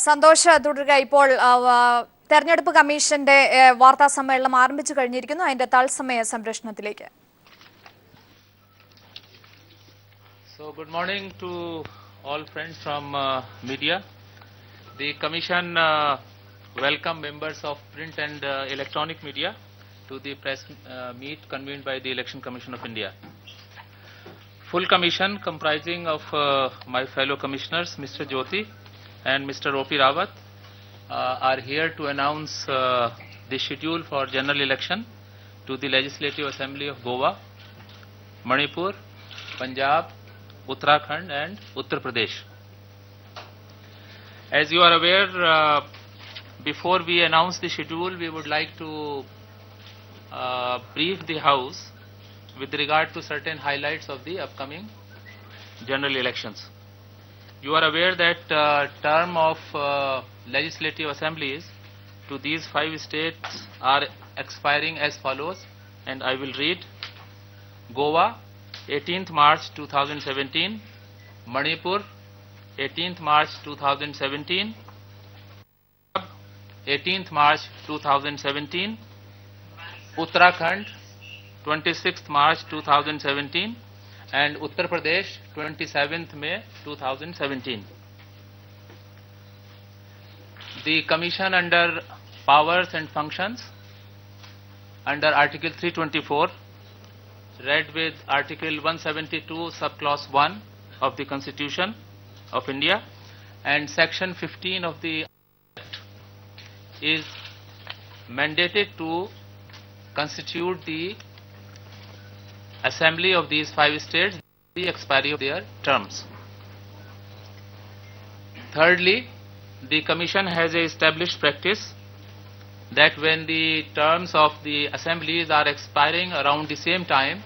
സന്തോഷ് തുടരുക. ഇപ്പോൾ തെരഞ്ഞെടുപ്പ് കമ്മീഷന്റെ വാർത്താ സമ്മേളനം ആരംഭിച്ചു കഴിഞ്ഞിരിക്കുന്നു. അതിന്റെ തത്സമയ സംപ്രേഷണത്തിലേക്ക്. So good morning to all friends from media. The commission welcome members of print and electronic media to the press meet convened by the Election Commission of India. Full commission comprising of my fellow commissioners Mr. Jyoti and Mr. O.P. Rawat are here to announce the schedule for general election to the Legislative Assembly of Goa, Manipur, Punjab, Uttarakhand and Uttar Pradesh. As you are aware, before we announce the schedule, we would like to brief the House with regard to certain highlights of the upcoming general elections. You are aware that term of legislative assemblies to these 5 states are expiring as follows, and I will read. Goa, 18th March 2017, Manipur, 18th March 2017, 18th March 2017, Uttarakhand, 26th March 2017, and Uttar Pradesh, 27th May 2017. The Commission under powers and functions under Article 324 read with Article 172 subclause 1 of the Constitution of India and Section 15 of the Act is mandated to constitute the assembly of these 5 states the expiry of their terms. Thirdly, the Commission has a established practice that when the terms of the assemblies are expiring around the same time,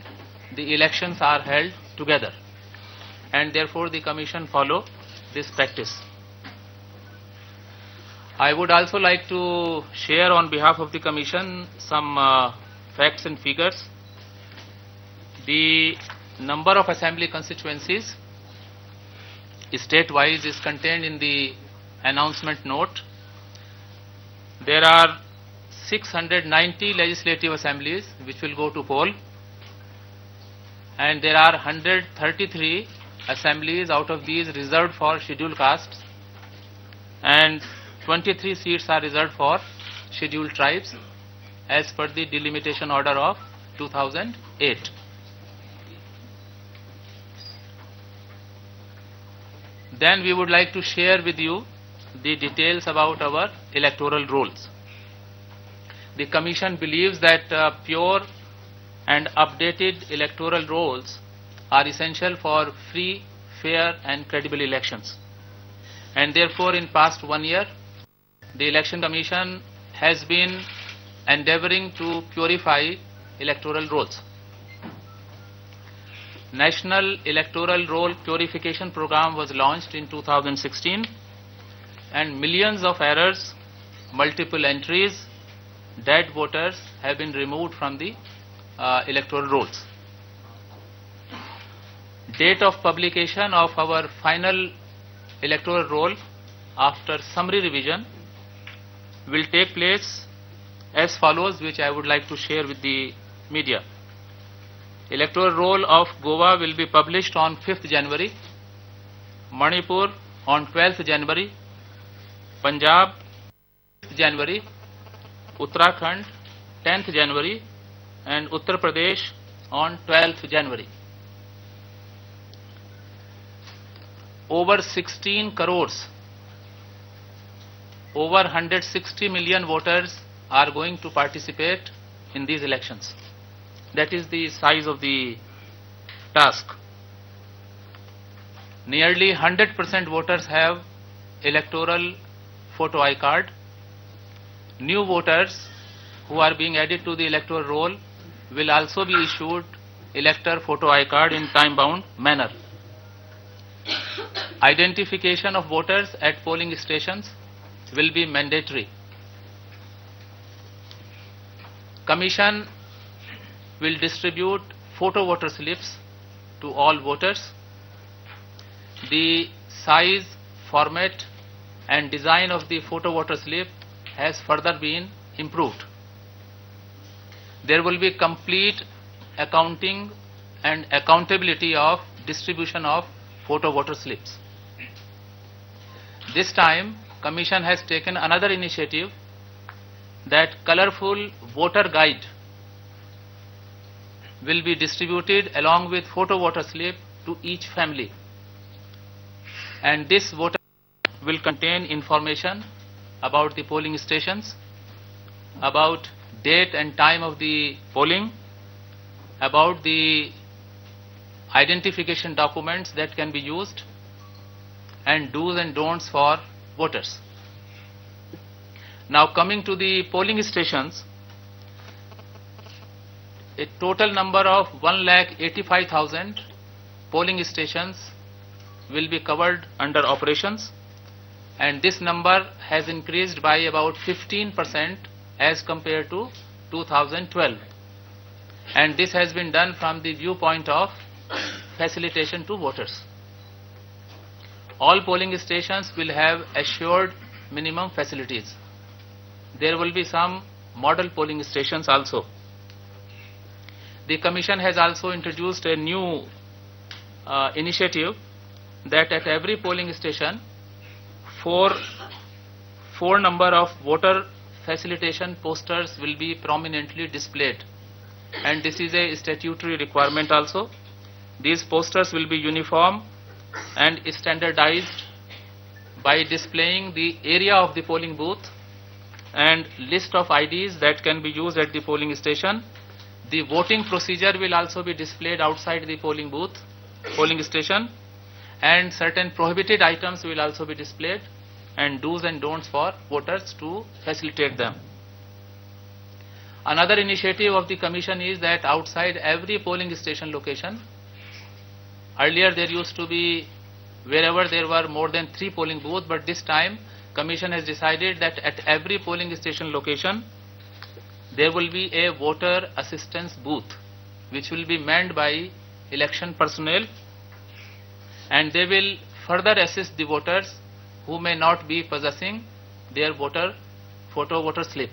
the elections are held together, and therefore the Commission follow this practice. I would also like to share on behalf of the Commission some facts and figures. The number of assembly constituencies state-wise is contained in the announcement note. There are 690 legislative assemblies which will go to poll, and there are 133 assemblies out of these reserved for scheduled castes, and 23 seats are reserved for scheduled tribes as per the delimitation order of 2008. Then we would like to share with you the details about our electoral rolls. The Commission believes that pure and updated electoral rolls are essential for free, fair and credible elections. And therefore in past 1 year, the Election Commission has been endeavoring to purify electoral rolls. National Electoral Roll Purification Program was launched in 2016, and millions of errors, multiple entries, dead voters have been removed from the electoral rolls. Date of publication of our final electoral roll after summary revision will take place as follows, which I would like to share with the media. Electoral roll of Goa will be published on 5th January, Manipur on 12th January, Punjab 5th January, Uttarakhand 10th January and Uttar Pradesh on 12th January. Over 16 crores, over 160 million voters are going to participate in these elections. That is the size of the task. Nearly 100% voters have electoral photo I card. New voters who are being added to the electoral roll will also be issued elector photo I card in time-bound manner. Identification of voters at polling stations will be mandatory. Commission will distribute photo voter slips to all voters. The size, format and design of the photo voter slip has further been improved. There will be complete accounting and accountability of distribution of photo voter slips. This time, Commission has taken another initiative, that colorful voter guide will be distributed along with photo voter slip to each family, and this voter will contain information about the polling stations, about date and time of the polling, about the identification documents that can be used, and do's and don'ts for voters. Now coming to the polling stations, a total number of 1,85,000 polling stations will be covered under operations, and this number has increased by about 15% as compared to 2012, and this has been done from the viewpoint of facilitation to voters. All polling stations will have assured minimum facilities. There will be some model polling stations also. The Commission has also introduced a new initiative, that at every polling station, four number of voter facilitation posters will be prominently displayed, and this is a statutory requirement also. These posters will be uniform and standardized by displaying the area of the polling booth and list of IDs that can be used at the polling station. The voting procedure will also be displayed outside the polling booth, polling station, and certain prohibited items will also be displayed, and do's and don'ts for voters to facilitate them. Another initiative of the Commission is that outside every polling station location, earlier there used to be wherever there were more than 3 polling booths, but this time Commission has decided that at every polling station location there will be a voter assistance booth which will be manned by election personnel, and they will further assist the voters who may not be possessing their photo voter slip.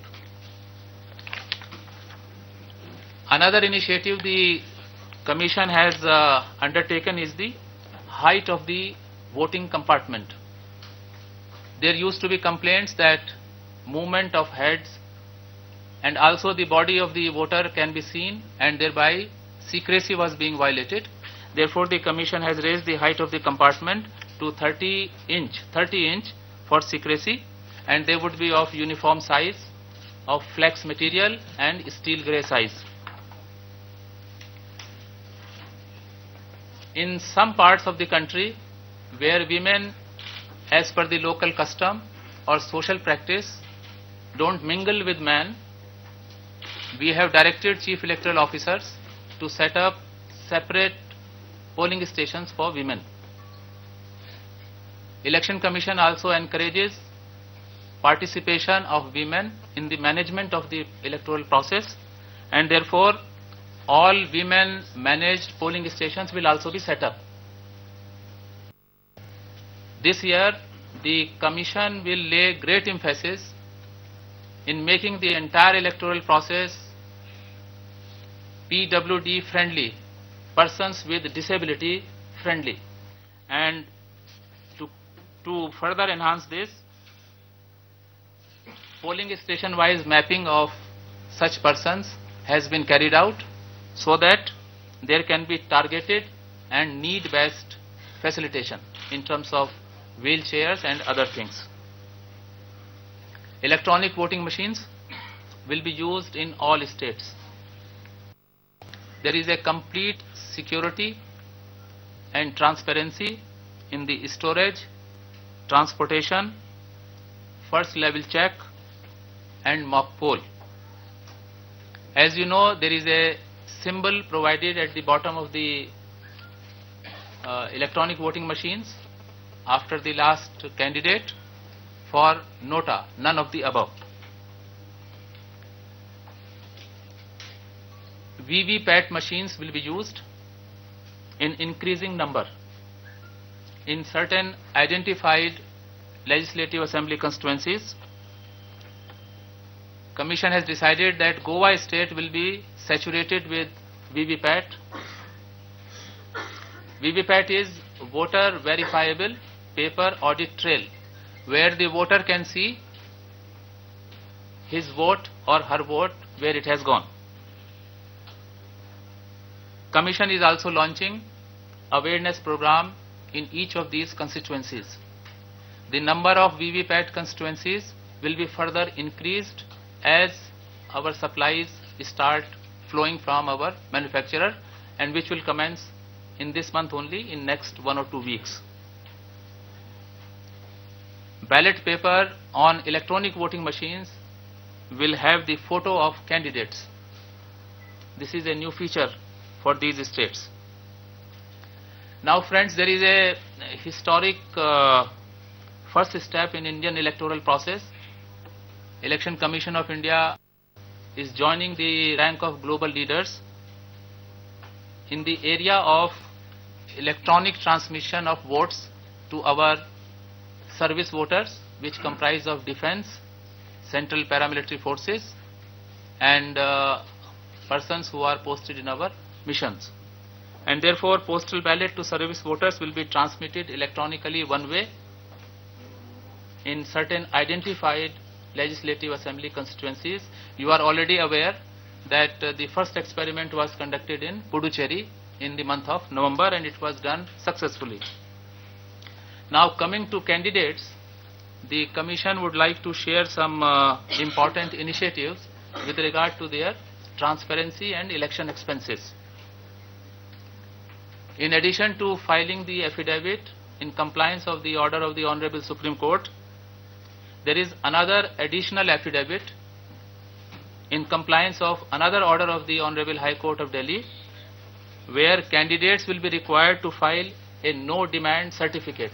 Another initiative the Commission has undertaken is the height of the voting compartment. There used to be complaints that movement of heads and also the body of the voter can be seen, and thereby secrecy was being violated. Therefore, the Commission has raised the height of the compartment to 30 inch for secrecy, and they would be of uniform size, of flex material and steel grey size. In some parts of the country where women, as per the local custom or social practice, don't mingle with men, we have directed Chief Electoral Officers to set up separate polling stations for women. Election Commission also encourages participation of women in the management of the electoral process, and therefore all women managed polling stations will also be set up. This year the Commission will lay great emphasis in making the entire electoral process PWD friendly, persons with disability friendly, and to further enhance this, polling station wise mapping of such persons has been carried out so that there can be targeted and need based facilitation in terms of wheelchairs and other things. Electronic voting machines will be used in all states. There is a complete security and transparency in the storage, transportation, first level check and mock poll. As you know, there is a symbol provided at the bottom of the electronic voting machines after the last candidate for nota, none of the above. VVPAT machines will be used in increasing number in certain identified legislative assembly constituencies. Commission has decided that Goa state will be saturated with VVPAT. VVPAT is voter verifiable paper audit trail, where the voter can see his vote or her vote where it has gone. Commission is also launching awareness program in each of these constituencies. The number of VVPAT constituencies will be further increased as our supplies start flowing from our manufacturer, and which will commence in this month only, in next 1 or 2 weeks. Ballot paper on electronic voting machines will have the photo of candidates. This is a new feature for these states. Now friends, there is a historic first step in Indian electoral process. Election Commission of India is joining the rank of global leaders in the area of electronic transmission of votes to our service voters, which comprise of defense, central paramilitary forces, and persons who are posted in our missions. And therefore postal ballot to service voters will be transmitted electronically one way in certain identified legislative assembly constituencies. You are already aware that the first experiment was conducted in Puducherry in the month of November, and it was done successfully. Now coming to candidates, the Commission would like to share some important initiatives with regard to their transparency and election expenses. In addition to filing the affidavit in compliance of the order of the Honorable Supreme Court, there is another additional affidavit in compliance of another order of the Honorable High Court of Delhi, where candidates will be required to file a no demand certificate.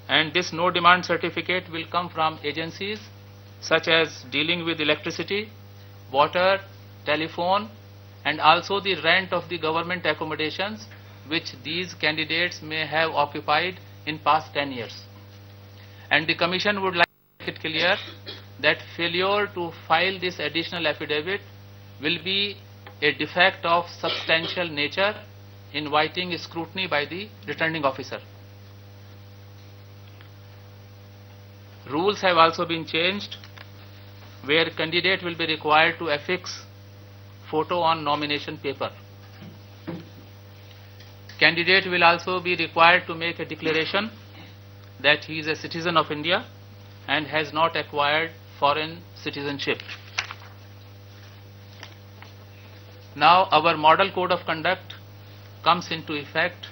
And this no demand certificate will come from agencies such as dealing with electricity, water, telephone, and also the rent of the government accommodations which these candidates may have occupied in past 10 years. And the Commission would like to make it clear that failure to file this additional affidavit will be a defect of substantial nature, inviting scrutiny by the returning officer. Rules have also been changed, where candidate will be required to affix photo on nomination paper. Candidate will also be required to make a declaration that he is a citizen of India and has not acquired foreign citizenship. Now our model code of conduct comes into effect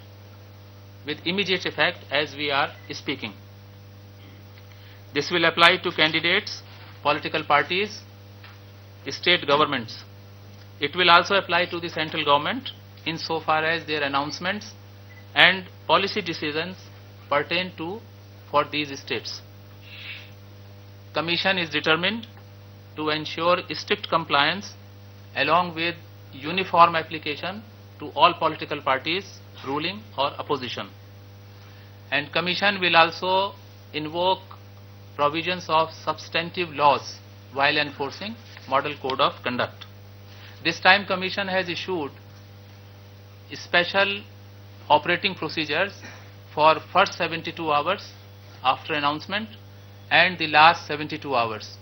with immediate effect as we are speaking. This will apply to candidates, political parties, state governments. It will also apply to the central government insofar as their announcements and policy decisions pertain to for these states. Commission is determined to ensure strict compliance along with uniform application to all political parties, ruling or opposition. And Commission will also invoke provisions of substantive laws while enforcing model code of conduct. This time Commission has issued special operating procedures for first 72 hours after announcement and the last 72 hours.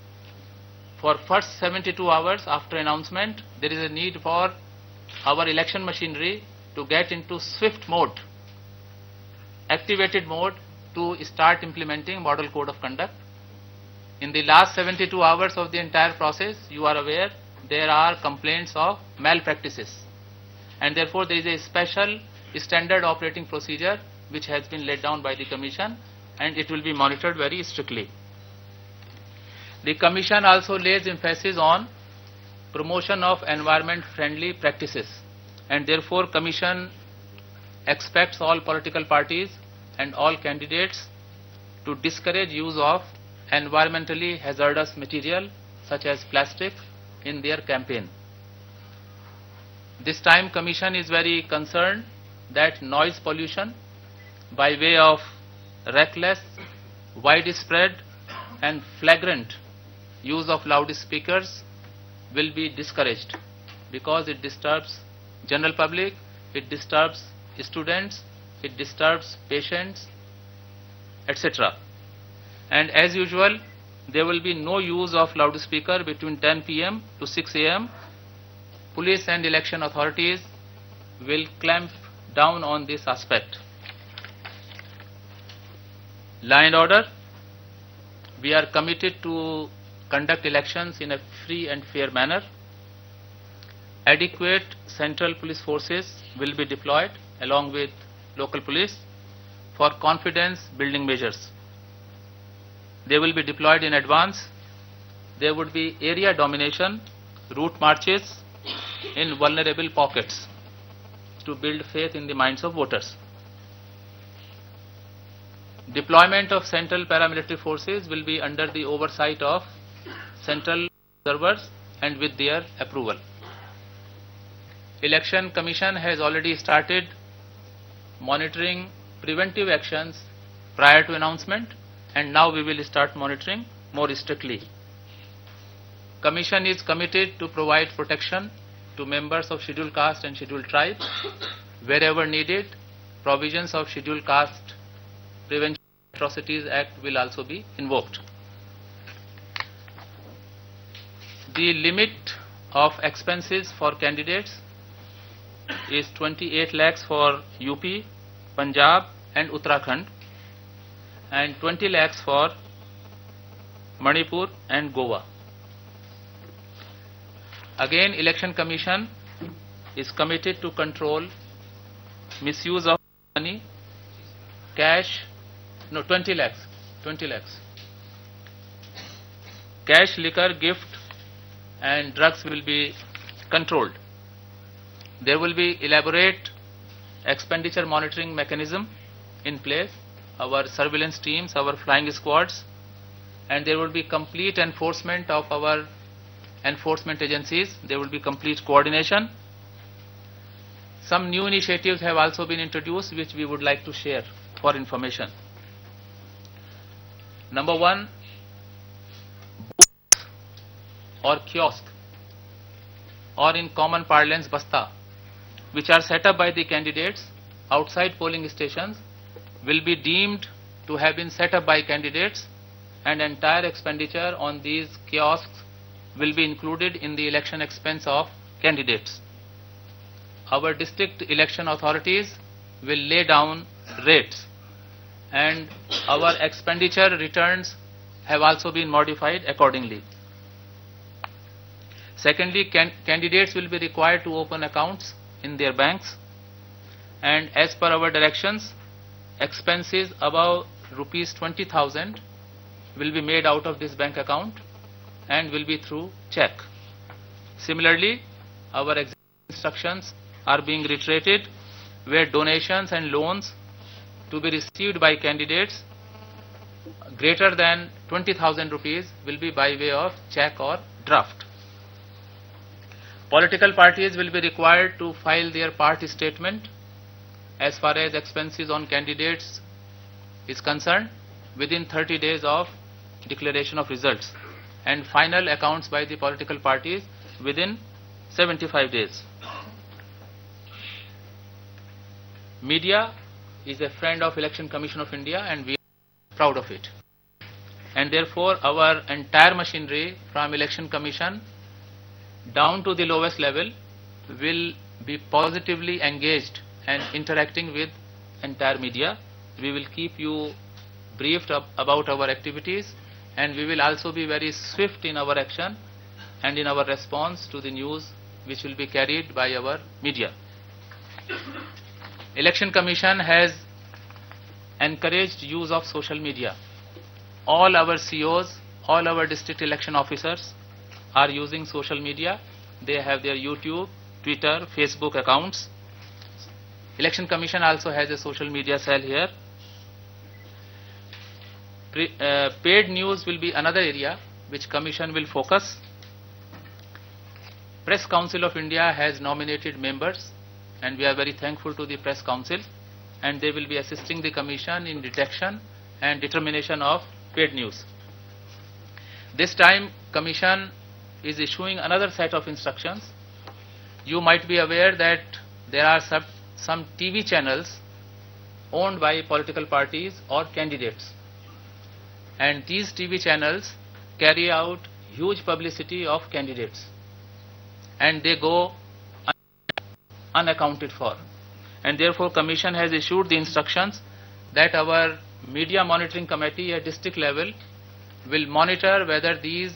For first 72 hours after announcement, there is a need for our election machinery to get into swift mode, activated mode, to start implementing model code of conduct. In the last 72 hours of the entire process, you are aware there are complaints of malpractices, and therefore there is a special standard operating procedure which has been laid down by the Commission, and it will be monitored very strictly. The Commission also lays emphasis on promotion of environment friendly practices, and therefore Commission expects all political parties and all candidates to discourage use of environmentally hazardous material such as plastic in their campaign. This time Commission is very concerned that noise pollution by way of reckless, widespread and flagrant use of loudspeakers will be discouraged because it disturbs general public, it disturbs students, it disturbs patients, etc. And as usual, there will be no use of loudspeaker between 10 p.m. to 6 a.m. Police and election authorities will clamp down on this aspect. Law and order. We are committed to conduct elections in a free and fair manner. Adequate central police forces will be deployed along with local police for confidence building measures. They will be deployed in advance. There would be area domination, route marches in vulnerable pockets to build faith in the minds of voters. Deployment of central paramilitary forces will be under the oversight of central observers and with their approval. Election Commission has already started monitoring preventive actions prior to announcement, and now we will start monitoring more strictly. Commission is committed to provide protection to members of scheduled caste and scheduled tribe. Wherever needed, provisions of Scheduled Caste Prevention Atrocities Act will also be invoked. The limit of expenses for candidates is 28 lakhs for UP, Punjab and Uttarakhand, and 20 lakhs for Manipur and Goa. Again, Election Commission is committed to control misuse of money, cash, 20 lakhs. Cash, liquor, gift and drugs will be controlled. There will be elaborate expenditure monitoring mechanism in place, our surveillance teams, our flying squads, and there will be complete enforcement of our enforcement agencies. There will be complete coordination. Some new initiatives have also been introduced which we would like to share for information. Number one, booths or kiosk, or in common parlance basta, which are set up by the candidates outside polling stations, will be deemed to have been set up by candidates, and entire expenditure on these kiosks will be included in the election expense of candidates. Our district election authorities will lay down rates, and our expenditure returns have also been modified accordingly. Secondly, candidates will be required to open accounts in their banks, and as per our directions, expenses above rupees 20,000 will be made out of this bank account and will be through check. Similarly, our instructions are being reiterated where donations and loans to be received by candidates greater than 20,000 rupees will be by way of check or draft. Political parties will be required to file their party statement as far as expenses on candidates is concerned within 30 days of declaration of results, and final accounts by the political parties within 75 days. Media is a friend of Election Commission of India, and we are proud of it. And therefore, our entire machinery from Election Commission down to the lowest level will be positively engaged and interacting with entire media. We will keep you briefed about our activities, and we will also be very swift in our action and in our response to the news which will be carried by our media. Election Commission has encouraged use of social media. All our COs, all our district election officers are using social media. They have their YouTube, Twitter, Facebook accounts. Election Commission also has a social media cell here. Paid news will be another area which Commission will focus. Press Council of India has nominated members, and we are very thankful to the Press Council, and they will be assisting the Commission in detection and determination of paid news. This time, Commission is issuing another set of instructions. You might be aware that there are some TV channels owned by political parties or candidates, and these TV channels carry out huge publicity of candidates, and they go unaccounted for. And therefore, Commission has issued the instructions that our media monitoring committee at district level will monitor whether these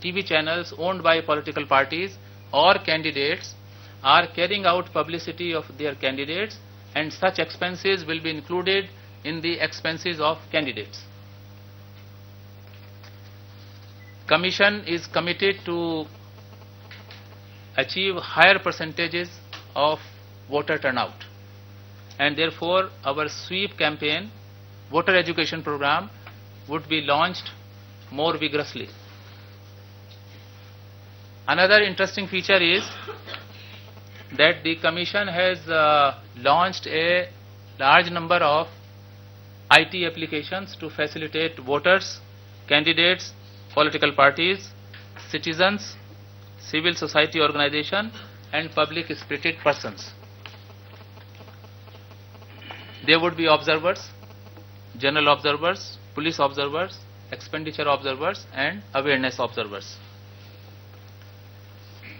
TV channels owned by political parties or candidates are carrying out publicity of their candidates, and such expenses will be included in the expenses of candidates. Commission is committed to achieve higher percentages of voter turnout, and therefore our sweep campaign, voter education program, would be launched more vigorously. Another interesting feature is that the Commission has launched a large number of IT applications to facilitate voters, candidates, political parties, citizens, civil society organization, and public-spirited persons. There would be observers, general observers, police observers, expenditure observers, and awareness observers.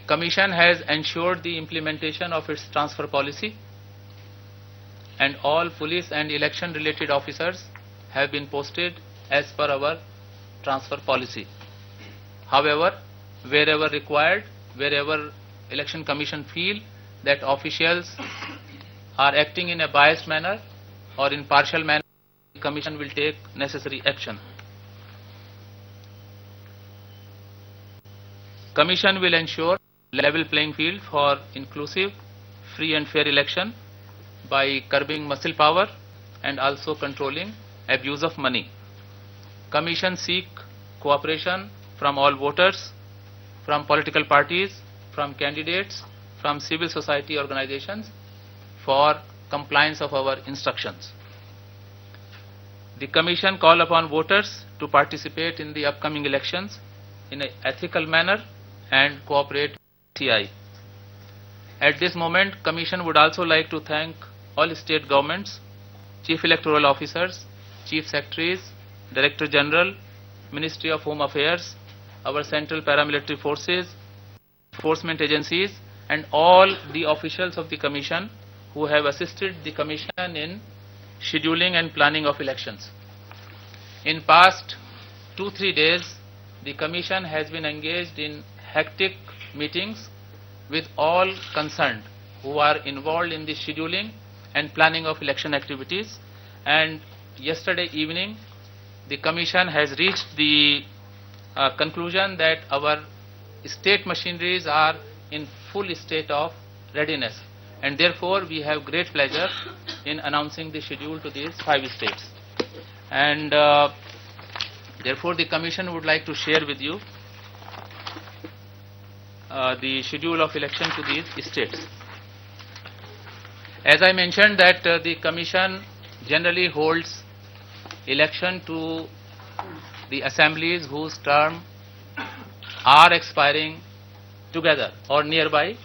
Commission has ensured the implementation of its transfer policy, and all police and election related officers have been posted as per our transfer policy. However, wherever required, wherever Election Commission feel that officials are acting in a biased manner or in partial manner, the Commission will take necessary action. Commission will ensure level playing field for inclusive, free and fair election by curbing muscle power and also controlling abuse of money. Commission seek cooperation from all voters, from political parties, from candidates, from civil society organizations for compliance of our instructions. The Commission call upon voters to participate in the upcoming elections in an ethical manner and cooperate with TI. At this moment, Commission would also like to thank all state governments, chief electoral officers, chief secretaries, Director General, Ministry of Home Affairs, our central paramilitary forces, enforcement agencies, and all the officials of the Commission who have assisted the Commission in scheduling and planning of elections. In past 2-3 days, the Commission has been engaged in hectic meetings with all concerned who are involved in the scheduling and planning of election activities, and yesterday evening the Commission has reached the conclusion that our state machineries are in full state of readiness, and therefore we have great pleasure in announcing the schedule to these 5 states. And therefore the Commission would like to share with you the schedule of election to these states. As I mentioned that the Commission generally holds election to the assemblies whose term are expiring together or nearby,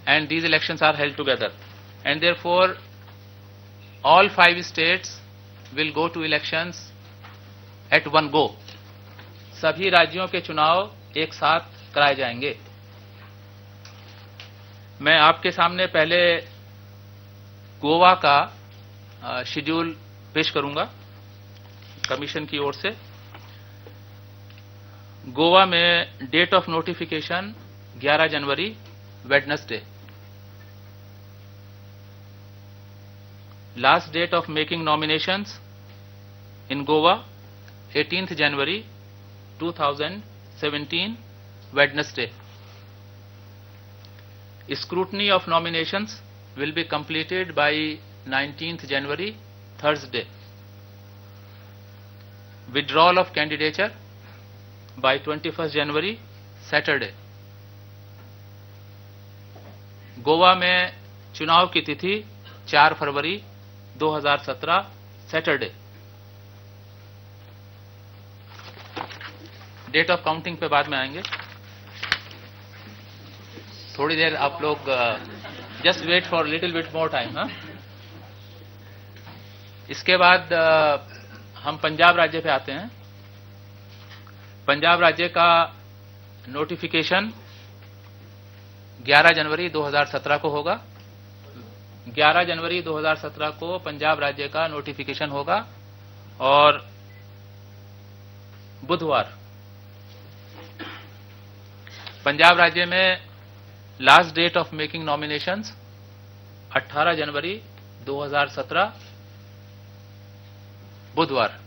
and these elections are held together, and therefore all 5 states will go to elections at one go. सभी राज्यों के चुनाव एक साथ कराए जाएंगे. मैं आपके सामने पहले गोवा का शेड्यूल पेश करूंगा कमीशन की ओर से. गोवा में date of notification 11 January Wednesday. Last date of making nominations in Goa 18th January 2017 Wednesday. Scrutiny of nominations will be completed by 19th January Thursday. Withdrawal of candidature by 21st January Saturday. Goa में चुनाव की तिथि 4 फरवरी 2017 Saturday. Date of counting पे बाद में आएंगे। थोड़ी देर आप लोग just wait for little bit more time. हाँ, इसके बाद हम पंजाब राज्य पे आते हैं। पंजाब राज्य का नोटिफिकेशन 11 जनवरी 2017 को होगा। 11 जनवरी 2017 को पंजाब राज्य का नोटिफिकेशन होगा और बुधवार पंजाब राज्य में last date of making nominations 18 जनवरी 2017 बुधवार।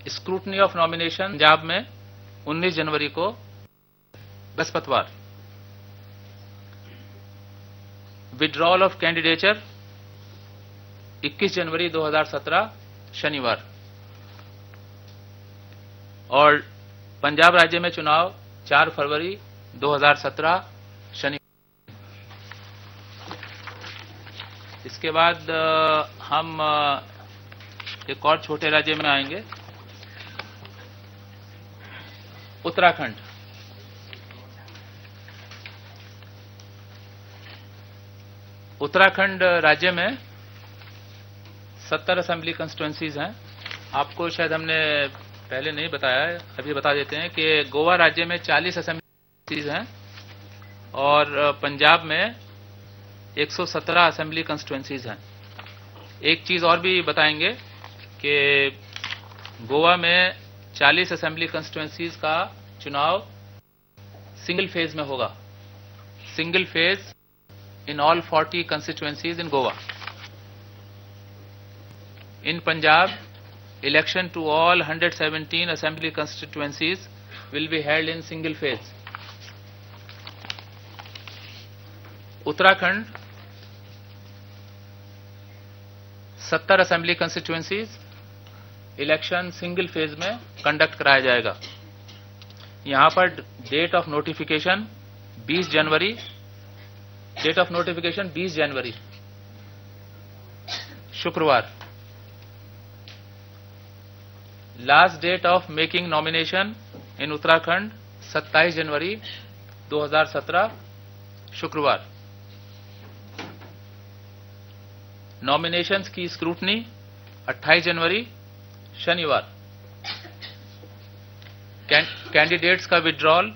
स्क्रूटनी ऑफ नॉमिनेशन पंजाब में 19 जनवरी को बृहस्पतिवार। विड्रॉल ऑफ कैंडिडेचर 21 जनवरी 2017 शनिवार। और पंजाब राज्य में चुनाव 4 फरवरी 2017 शनिवार। इसके बाद हम एक और छोटे राज्य में आएंगे, उत्तराखंड। उत्तराखंड राज्य में 70 असेंबली कंस्टिट्यूएंसीज हैं। आपको शायद हमने पहले नहीं बताया है, अभी बता देते हैं कि गोवा राज्य में 40 असेंबली कंस्टिट्यूएंसीज हैं और पंजाब में 117 असेंबली कंस्टिट्यूएंसीज हैं। एक चीज और भी बताएंगे कि गोवा में 40 असेंबली कंस्टिट्यूएंसीज का चुनाव सिंगल फेज में होगा। Single phase in all 40 constituencies in Goa. In Punjab, election to all 117 assembly constituencies will be held in single phase. Uttarakhand, 70 assembly constituencies, election single phase में conduct कराया जाएगा। यहाँ पर date of notification 20 जनवरी, date of notification 20 जनवरी शुक्रवार। Last date of making nomination in Uttarakhand 27 जनवरी 2017 शुक्रवार। नॉमिनेशंस की स्क्रूटनी 28 जनवरी शनिवार। कैंडिडेट्स का विड्रॉल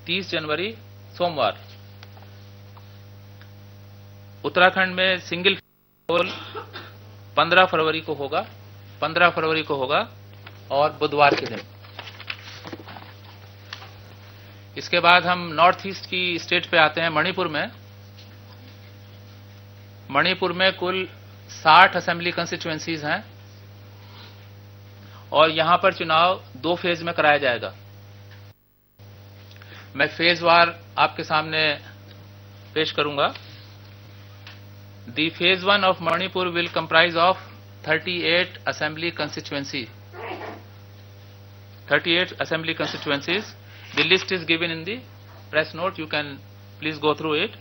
30 जनवरी सोमवार। उत्तराखंड में सिंगल पोल 15 फरवरी को होगा, 15 फरवरी को होगा और बुधवार के दिन। इसके बाद हम नॉर्थ ईस्ट की स्टेट पे आते हैं, मणिपुर में। मणिपुर में कुल 60 असेंबली कंस्टिट्यूएंसीज हैं और यहां पर चुनाव 2 फेज में कराया जाएगा। मैं फेज वार आपके सामने पेश करूंगा। The phase 1 of Manipur will comprise of 38 assembly constituencies. 38 assembly constituencies. The list is given in the press note. You can please go through it.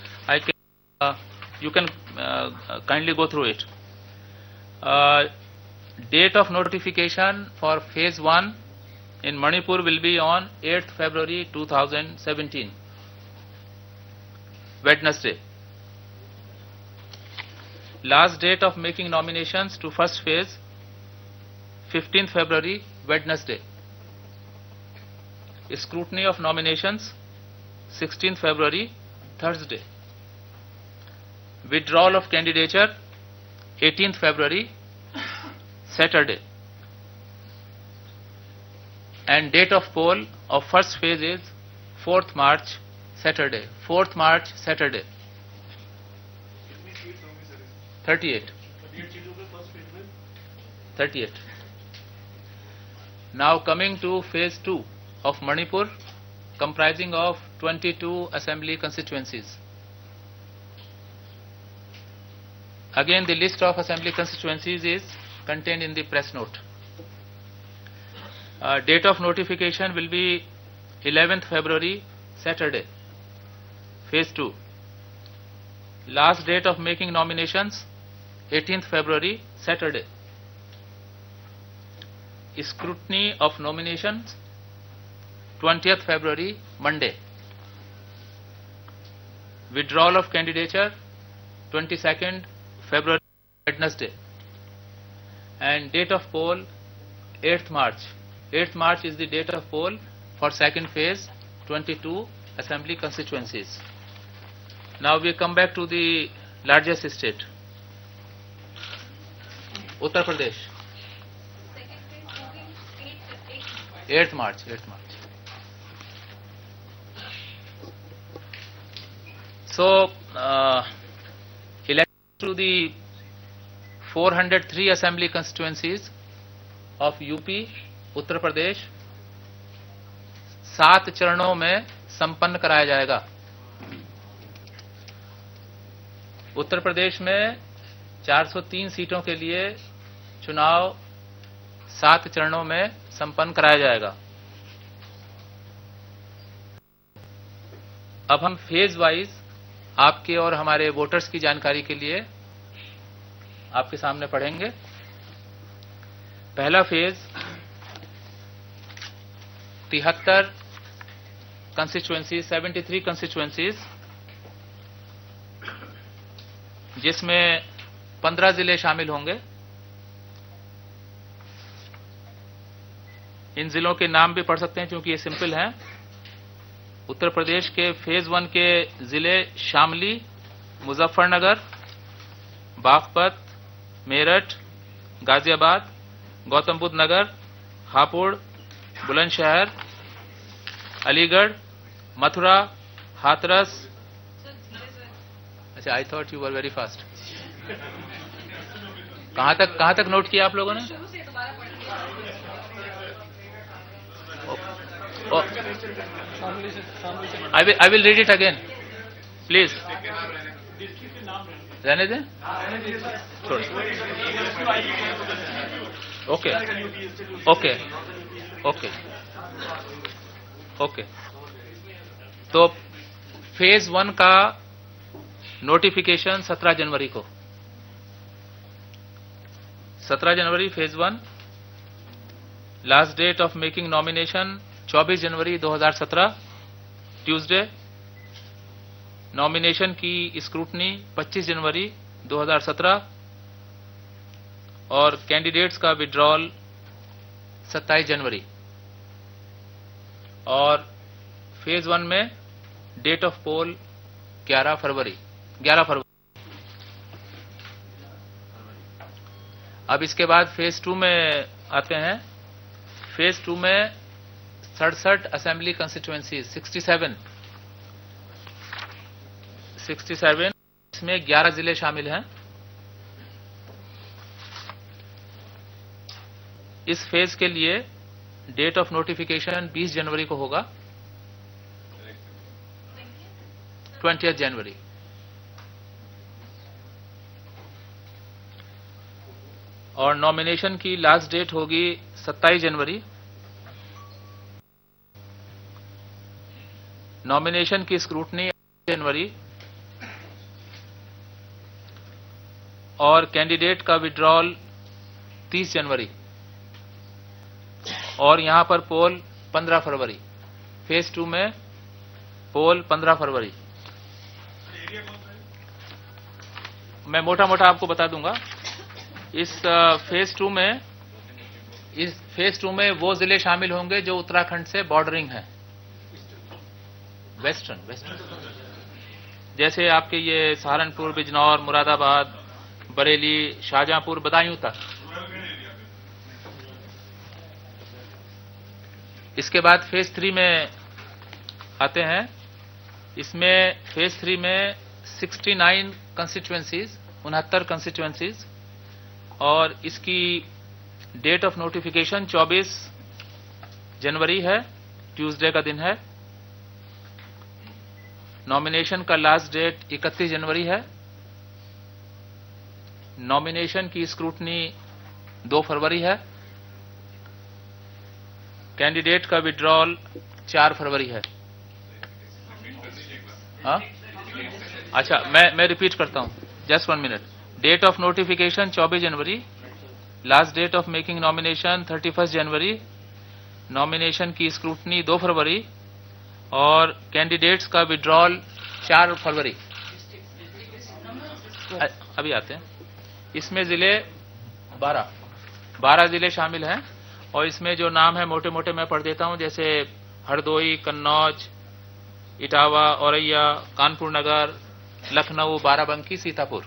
You can kindly go through it. Date of notification for phase 1 in Manipur will be on 8th February 2017, Wednesday. Last date of making nominations to first phase 15th February, Wednesday. Scrutiny of nominations 16th February, Thursday. Withdrawal of candidature 18th February, Saturday. And date of poll of first phase is 4th March, Saturday. 4th March, Saturday. 38. 38. Now coming to phase 2 of Manipur, comprising of 22 assembly constituencies. Again, the list of assembly constituencies is contained in the press note. Date of notification will be 11th February, Saturday, phase 2. Last date of making nominations 18th February, Saturday. scrutiny of nominations 20th February, Monday. Withdrawal of candidature 22nd February, Wednesday. And date of poll 8th March. 8th March is the date of poll for second phase, 22 assembly constituencies. Now we come back to the largest state, Uttar Pradesh. 8th March. 8th March. So, election to the 403 assembly constituencies of UP, Uttar Pradesh 7 चरणों में संपन्न कराया जाएगा। उत्तर प्रदेश में 403 सीटों के लिए चुनाव 7 चरणों में संपन्न कराया जाएगा। अब हम फेज वाइज आपके और हमारे वोटर्स की जानकारी के लिए आपके सामने पढ़ेंगे। पहला फेज 73 कंस्टिट्यूएंसीज, 73 कंस्टिट्यूएंसीज, जिसमें 15 जिले शामिल होंगे। इन जिलों के नाम भी पढ़ सकते हैं क्योंकि ये सिंपल हैं। उत्तर प्रदेश के फेज 1 के जिले शामली, मुजफ्फरनगर, बागपत, मेरठ, गाजियाबाद, गौतम बुद्ध नगर, हापुड़, बुलंदशहर, अलीगढ़, मथुरा, हाथरस। अच्छा, I thought you were very fast. कहां तक नोट किया आप लोगों ने? I will read it again, please. रहने दें? Okay okay okay okay. तो फेज 1 का नोटिफिकेशन 17 जनवरी को, 17 जनवरी phase 1। Last date of making nomination 24 जनवरी 2017 ट्यूसडे। नॉमिनेशन की स्क्रूटनी 25 जनवरी 2017 और कैंडिडेट्स का विड्रॉल 27 जनवरी। और फेज 1 में डेट ऑफ पोल 11 फरवरी। अब इसके बाद फेज 2 में आते हैं। फेज 2 में 67 असेंबली कंस्टिट्यूएंसी, 67, इसमें 11 जिले शामिल हैं। इस फेज के लिए डेट ऑफ नोटिफिकेशन 20 जनवरी को होगा, 20th जनवरी। और नॉमिनेशन की लास्ट डेट होगी 27 जनवरी। नॉमिनेशन की स्क्रूटनी जनवरी और कैंडिडेट का विड्रॉल 30 जनवरी और यहां पर पोल 15 फरवरी। फेज 2 में पोल 15 फरवरी। मैं मोटा मोटा आपको बता दूंगा। इस फेज 2 में वो जिले शामिल होंगे जो उत्तराखंड से बॉर्डरिंग है, वेस्टर्न, जैसे आपके ये सहारनपुर, बिजनौर, मुरादाबाद, बरेली, शाहजहांपुर, बदायूं तक। इसके बाद फेज 3 में आते हैं। इसमें फेज 3 में 69 कंस्टिट्यूएंसीज, 69 कंस्टिट्यूएंसीज, और इसकी डेट ऑफ नोटिफिकेशन 24 जनवरी है, ट्यूसडे का दिन है। नॉमिनेशन का लास्ट डेट 31 जनवरी है। नॉमिनेशन की स्क्रूटनी 2 फरवरी है। कैंडिडेट का विड्रॉल 4 फरवरी है। हाँ, अच्छा, मैं रिपीट करता हूं, just 1 minute. Date of notification 24 जनवरी, last date of making nomination 31 जनवरी, नॉमिनेशन की स्क्रूटनी 2 फरवरी और कैंडिडेट्स का विड्रॉल 4 फरवरी। अभी आते हैं। इसमें जिले 12 जिले शामिल हैं और इसमें जो नाम है मोटे मोटे मैं पढ़ देता हूं, जैसे हरदोई, कन्नौज, इटावा, औरैया, कानपुर नगर, लखनऊ, बाराबंकी, सीतापुर।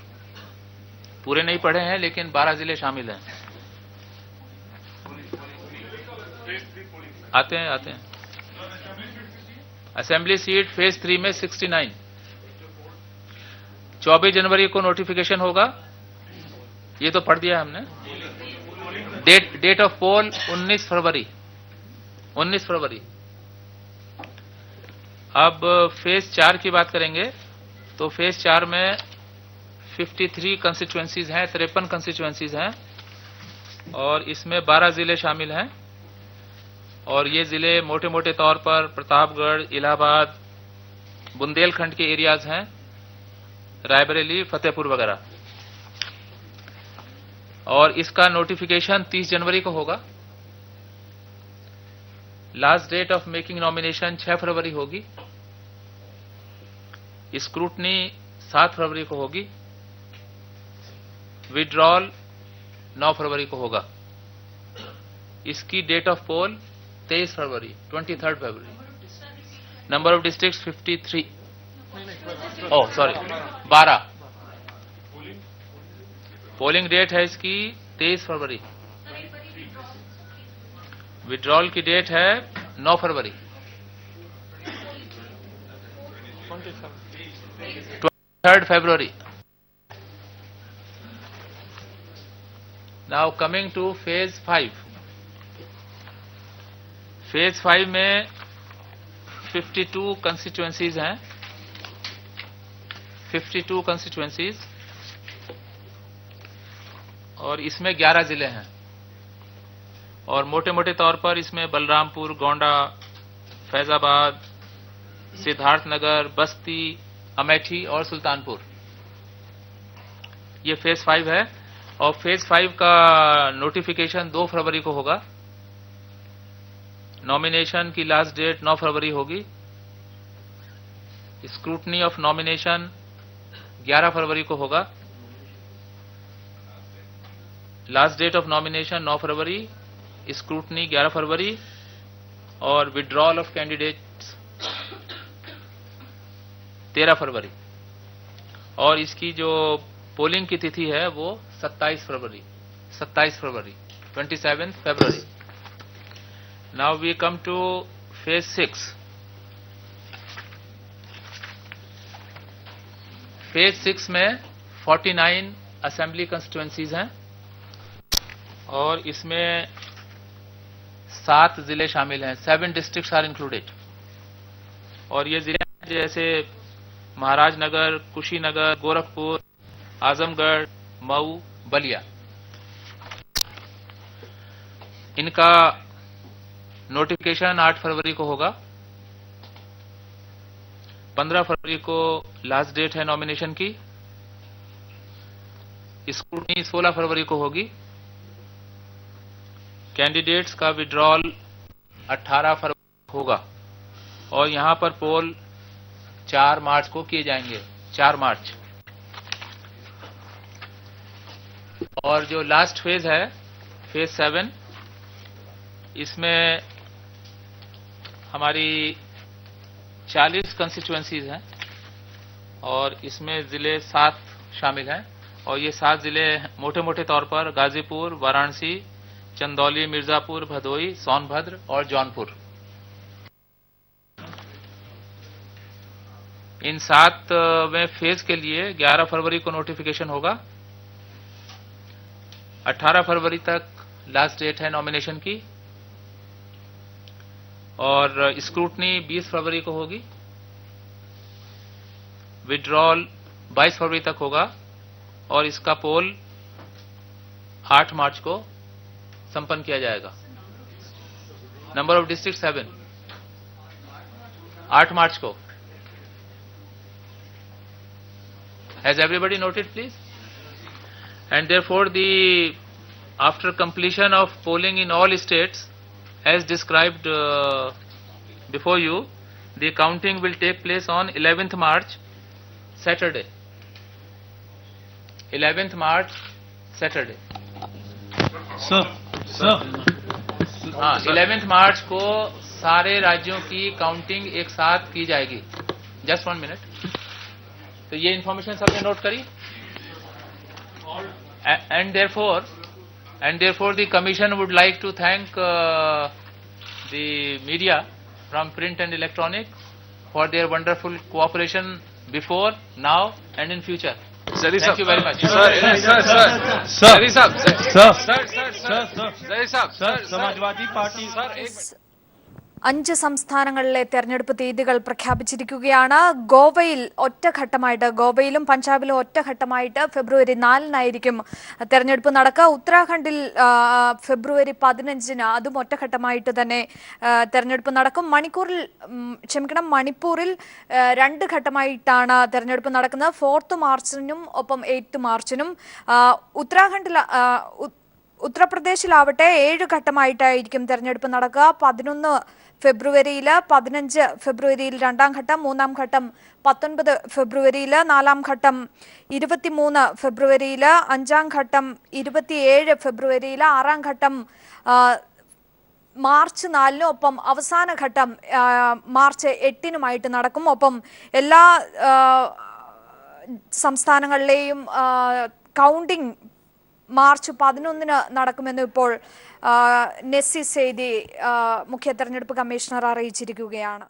पूरे नहीं पढ़े हैं लेकिन 12 जिले शामिल हैं। आते हैं। असेंबली सीट फेज 3 में 69। 24 जनवरी को नोटिफिकेशन होगा, ये तो पढ़ दिया हमने। डेट ऑफ पोल 19 फरवरी। अब फेज 4 की बात करेंगे तो फेज 4 में 53 कंस्टिट्यूएंसीज हैं, 53 कंस्टिट्यूएंसीज हैं और इसमें 12 जिले शामिल हैं और ये जिले मोटे मोटे तौर पर प्रतापगढ़, इलाहाबाद, बुंदेलखंड के एरियाज हैं, रायबरेली, फतेहपुर वगैरह। और इसका नोटिफिकेशन 30 जनवरी को होगा। Last date of making nomination 6 फरवरी होगी। स्क्रूटनी 7 फरवरी को होगी। विड्रॉल 9 फरवरी को होगा। इसकी डेट ऑफ पोल 23 फरवरी, 23 फरवरी। Number of districts 53। Oh sorry, 12। Polling date है इसकी 23 फरवरी। विड्रॉल की डेट है 9 फरवरी। 23 फरवरी। Now coming to phase 5। Phase 5 में 52 कंस्टिट्यूएंसीज हैं, 52 कंस्टिट्यूएंसीज और इसमें 11 जिले हैं और मोटे मोटे तौर पर इसमें बलरामपुर, गोंडा, फैजाबाद, सिद्धार्थनगर, बस्ती, अमेठी और सुल्तानपुर। ये फेज 5 है और फेज 5 का नोटिफिकेशन 2 फरवरी को होगा। नॉमिनेशन की लास्ट डेट 9 फरवरी होगी। स्क्रूटनी ऑफ नॉमिनेशन 11 फरवरी को होगा। लास्ट डेट ऑफ नॉमिनेशन 9 फरवरी, स्क्रूटनी 11 फरवरी और विड्रॉल ऑफ कैंडिडेट्स 13 फरवरी और इसकी जो पोलिंग की तिथि है वो 27 फरवरी, 27 फरवरी। Now we come to phase 6। Phase 6 में 49 असेंबली कंस्टिट्यूएंसीज हैं और इसमें 7 जिले शामिल हैं, 7 डिस्ट्रिक्ट्स आर इंक्लूडेड। और ये जिले जैसे महाराजनगर, कुशीनगर, गोरखपुर, आजमगढ़, मऊ, बलिया। इनका नोटिफिकेशन 8 फरवरी को होगा। 15 फरवरी को लास्ट डेट है नॉमिनेशन की। स्क्रूटनी 16 फरवरी को होगी। कैंडिडेट्स का विड्रॉल 18 फरवरी को होगा और यहां पर पोल 4 मार्च को किए जाएंगे, 4 मार्च। और जो लास्ट फेज है, फेज 7, इसमें हमारी 40 कंस्टिट्यूएंसीज हैं और इसमें जिले 7 शामिल हैं और ये 7 जिले मोटे मोटे तौर पर गाजीपुर, वाराणसी, चंदौली, मिर्जापुर, भदोई, सोनभद्र और जौनपुर। इन 7वें फेज के लिए 11 फरवरी को नोटिफिकेशन होगा। 18 फरवरी तक लास्ट डेट है नॉमिनेशन की और स्क्रूटनी 20 फरवरी को होगी। विड्रॉल 22 फरवरी तक होगा और इसका पोल 8 मार्च को संपन्न किया जाएगा। नंबर ऑफ डिस्ट्रिक्ट 7, 8 मार्च को। Has everybody noted, please? And therefore the after completion of polling in all states, as described before you, the counting will take place on 11th March, Saturday. 11th March, Saturday. Sir, sir. हाँ, 11th मार्च को सारे राज्यों की counting एक साथ की जाएगी. Just 1 minute. तो ये इंफॉर्मेशन सबने नोट करी. And therefore the commission would like to thank the media from print and electronic for their wonderful cooperation before, now and in future. Thank you very much. Samajwadi Party sir 5 സംസ്ഥാനങ്ങളിലെ തെരഞ്ഞെടുപ്പ് തീയതികൾ പ്രഖ്യാപിച്ചിരിക്കുകയാണ്. ഗോവയിൽ ഒറ്റഘട്ടമായിട്ട്, ഗോവയിലും പഞ്ചാബിലും ഒറ്റഘട്ടമായിട്ട് ഫെബ്രുവരി 4-നായിരിക്കും തെരഞ്ഞെടുപ്പ് നടക്കുക. ഉത്തരാഖണ്ഡിൽ ഫെബ്രുവരി 15-ന് അതും ഒറ്റഘട്ടമായിട്ട് തന്നെ തെരഞ്ഞെടുപ്പ് നടക്കും. മണിപ്പൂരിൽ 2 ഘട്ടമായിട്ടാണ് തെരഞ്ഞെടുപ്പ് നടക്കുന്നത്. 4th മാർച്ചിനും ഒപ്പം 8th മാർച്ചിനും. ഉത്തർപ്രദേശിലാവട്ടെ 7 ഘട്ടമായിട്ടായിരിക്കും തെരഞ്ഞെടുപ്പ് നടക്കുക. 11 ഫെബ്രുവരിയിൽ, 15 ഫെബ്രുവരിയിൽ 2ാം ഘട്ടം, 3ാം ഘട്ടം 19 ഫെബ്രുവരിയിൽ, 4ാം ഘട്ടം 23 ഫെബ്രുവരിയിൽ, 5ാം ഘട്ടം 27 ഫെബ്രുവരിയിൽ, 6ാം ഘട്ടം മാർച്ച് 4-നും ഒപ്പം അവസാന ഘട്ടം മാർച്ച് 8-നുമായിട്ട് നടക്കും. ഒപ്പം എല്ലാ സംസ്ഥാനങ്ങളിലെയും കൗണ്ടിംഗ് മാർച്ച് 11-ന് നടക്കുമെന്ന് ഇപ്പോൾ നെസ്സി സെയ്ദി മുഖ്യ തെരഞ്ഞെടുപ്പ് കമ്മീഷണർ അറിയിച്ചിരിക്കുകയാണ്.